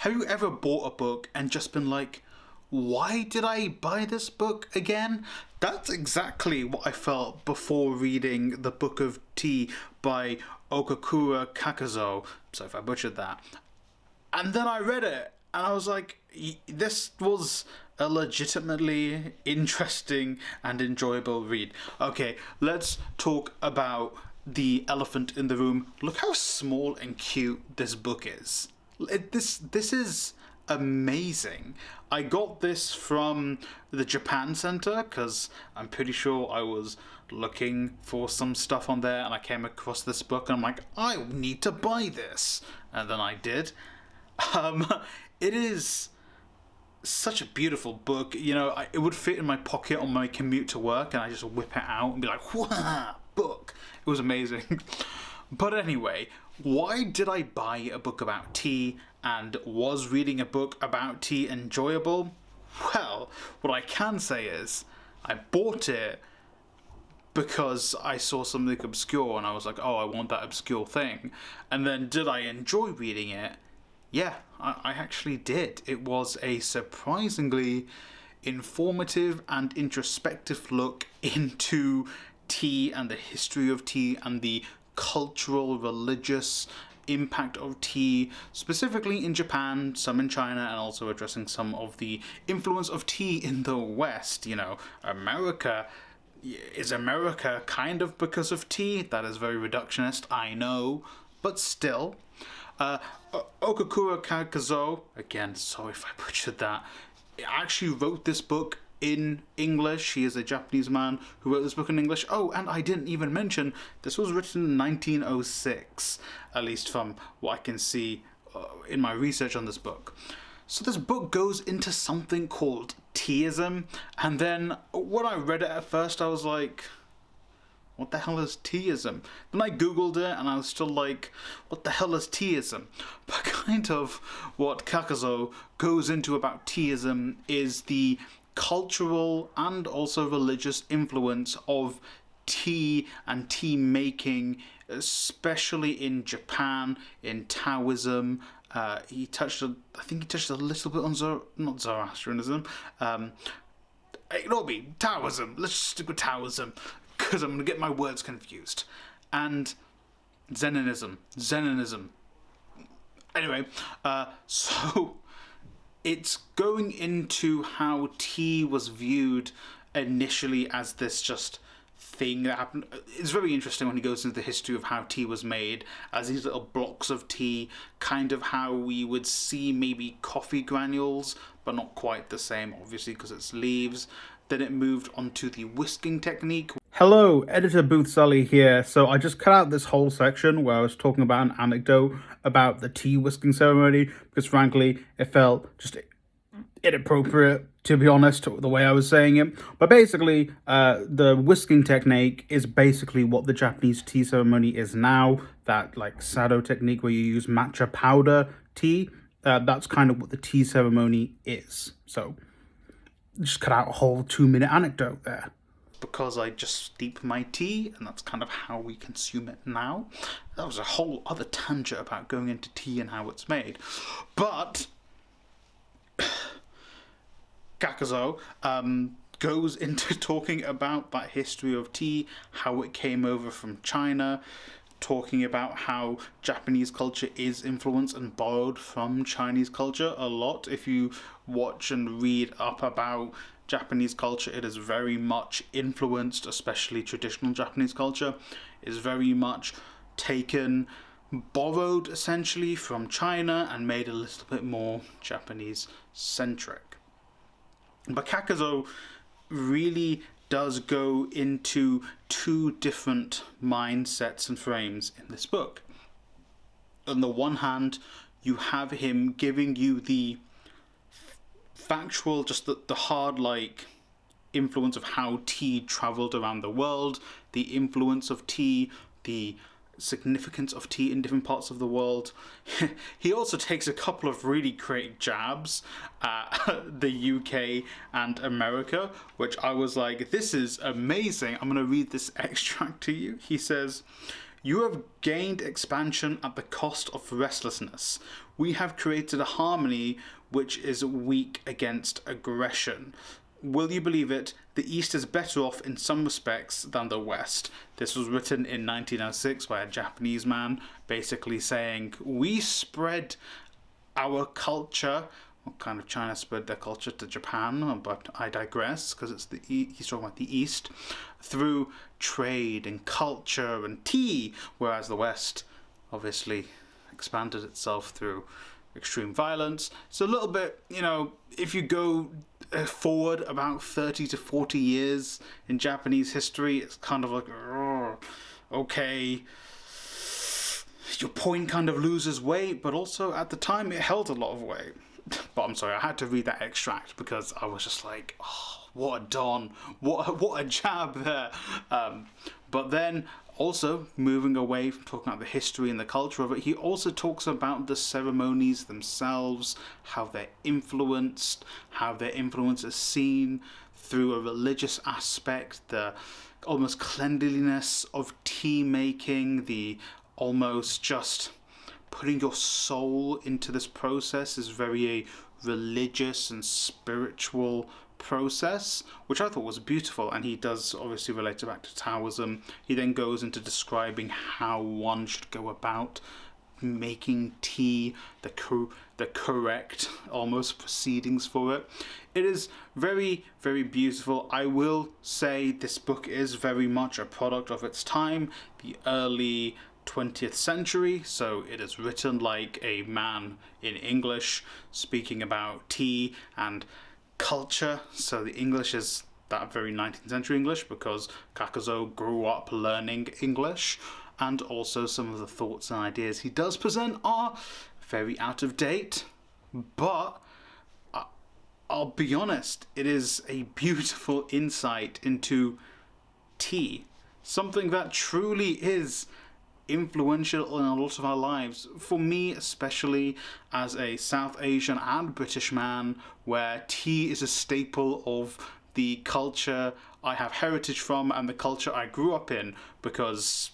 Have you ever bought a book and just been like, why did I buy this book again? That's exactly what I felt before reading The Book of Tea by Okakura Kakuzō. So if I butchered that. And then I read it and I was like, this was a legitimately interesting and enjoyable read. Okay, let's talk about the elephant in the room. Look how small and cute this book is. This is amazing. I got this from the Japan Center because I'm pretty sure I was looking for some stuff on there and I came across this book and I'm like, I need to buy this. And then I did. It is such a beautiful book. You know, it would fit in my pocket on my commute to work and I just whip it out and be like, wow, book. It was amazing. But anyway, why did I buy a book about tea, and was reading a book about tea enjoyable? Well, what I can say is I bought it because I saw something obscure and I was like, oh, I want that obscure thing. And then did I enjoy reading it? Yeah, I actually did. It was a surprisingly informative and introspective look into tea and the history of tea and the cultural, religious impact of tea, specifically in Japan, some in China, and also addressing some of the influence of tea in the West. You know, America is America kind of because of tea. That is very reductionist, I know, but still. Okakura Kakuzō, again, sorry if I butchered that, actually wrote this book in English. He is a Japanese man who wrote this book in English. Oh, and I didn't even mention, this was written in 1906, at least from what I can see in my research on this book. So this book goes into something called teaism, and then when I read it at first, I was like, what the hell is teaism? Then I googled it and I was still like, what the hell is teaism? But kind of what Kakuzō goes into about teaism is the cultural and also religious influence of tea and tea making, especially in Japan, in Taoism. I think he touched a little bit on not Zoroastrianism. Ignore me, Taoism. Let's just stick with Taoism, because I'm going to get my words confused. And Zenonism. Anyway, so it's going into how tea was viewed initially as this just thing that happened. It's very interesting when he goes into the history of how tea was made as these little blocks of tea, kind of how we would see maybe coffee granules, but not quite the same, obviously, because it's leaves. Then it moved on to the whisking technique. Hello, Editor Booth Sully here. So I just cut out this whole section where I was talking about an anecdote about the tea whisking ceremony because frankly it felt just inappropriate, to be honest, the way I was saying it. But basically, the whisking technique is basically what the Japanese tea ceremony is now. That like sado technique where you use matcha powder tea. That's kind of what the tea ceremony is. So just cut out a whole 2-minute anecdote there. Because I just steep my tea, and that's kind of how we consume it now. That was a whole other tangent about going into tea and how it's made. But Kakuzō goes into talking about that history of tea, how it came over from China, talking about how Japanese culture is influenced and borrowed from Chinese culture a lot. If you watch and read up about Japanese culture, it is very much influenced, especially traditional Japanese culture, is very much taken, borrowed essentially from China and made a little bit more Japanese-centric. But Kakuzō really does go into two different mindsets and frames in this book. On the one hand, you have him giving you the factual, just the hard, like, influence of how tea traveled around the world, the influence of tea, the significance of tea in different parts of the world. He also takes a couple of really great jabs at the UK and America, which I was like, this is amazing. I'm going to read this extract to you. He says, You have gained expansion at the cost of restlessness. We have created a harmony which is weak against aggression. Will you believe it? The East is better off in some respects than the West. This was written in 1906 by a Japanese man, basically saying, we spread our culture, well, kind of China spread their culture to Japan, but I digress, because it's he's talking about the East, through trade and culture and tea, whereas the West obviously expanded itself through extreme violence. So a little bit, you know, if you go forward about 30 to 40 years in Japanese history, it's kind of like, okay, your point kind of loses weight, but also at the time it held a lot of weight. But I'm sorry, I had to read that extract because I was just like, oh, what a don, what a jab there. But then also, moving away from talking about the history and the culture of it, he also talks about the ceremonies themselves, how their influence is seen through a religious aspect, the almost cleanliness of tea making, the almost just putting your soul into this process is very a religious and spiritual process, which I thought was beautiful. And he does obviously relate it back to Taoism. He then goes into describing how one should go about making tea, the correct almost proceedings for it. It is very, very beautiful. I will say this book is very much a product of its time, the early 20th century, so it is written like a man in English speaking about tea and culture. So the English is that very 19th century English because Kakuzō grew up learning English, and also some of the thoughts and ideas he does present are very out of date, but I'll be honest, it is a beautiful insight into tea, something that truly is influential in a lot of our lives. For me, especially as a South Asian and British man, where tea is a staple of the culture I have heritage from and the culture I grew up in, because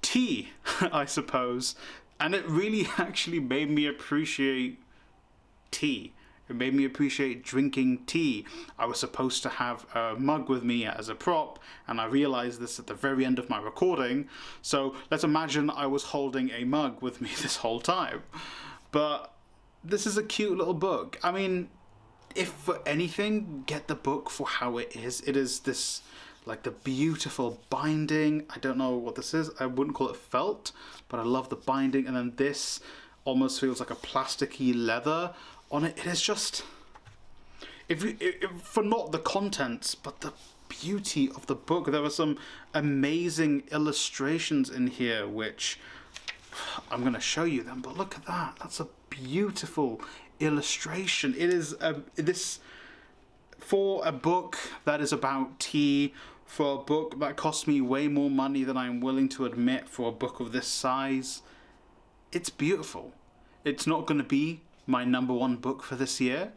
tea, I suppose, and it really actually made me appreciate tea. It made me appreciate drinking tea. I was supposed to have a mug with me as a prop, and I realized this at the very end of my recording. So let's imagine I was holding a mug with me this whole time. But this is a cute little book. I mean, if for anything, get the book for how it is. It is this, like, the beautiful binding. I don't know what this is. I wouldn't call it felt, but I love the binding. And then this almost feels like a plasticky leather on it. It is just, if for not the contents but the beauty of the book. There are some amazing illustrations in here which I'm going to show you them, but look at that. That's a beautiful illustration. It is this, for a book that is about tea, for a book that cost me way more money than I'm willing to admit for a book of this size, it's beautiful. It's not going to be my number 1 book for this year,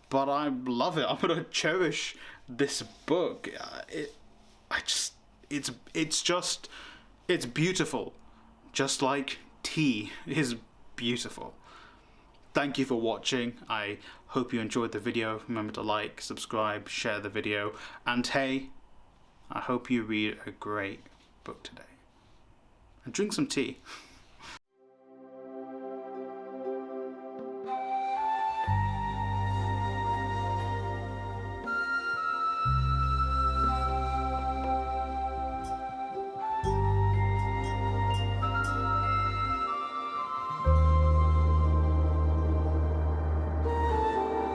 but I love it. I'm gonna cherish this book. It's beautiful, just like tea is beautiful. Thank you for watching. I hope you enjoyed the video. Remember to like, subscribe, share the video, and hey, I hope you read a great book today and drink some tea.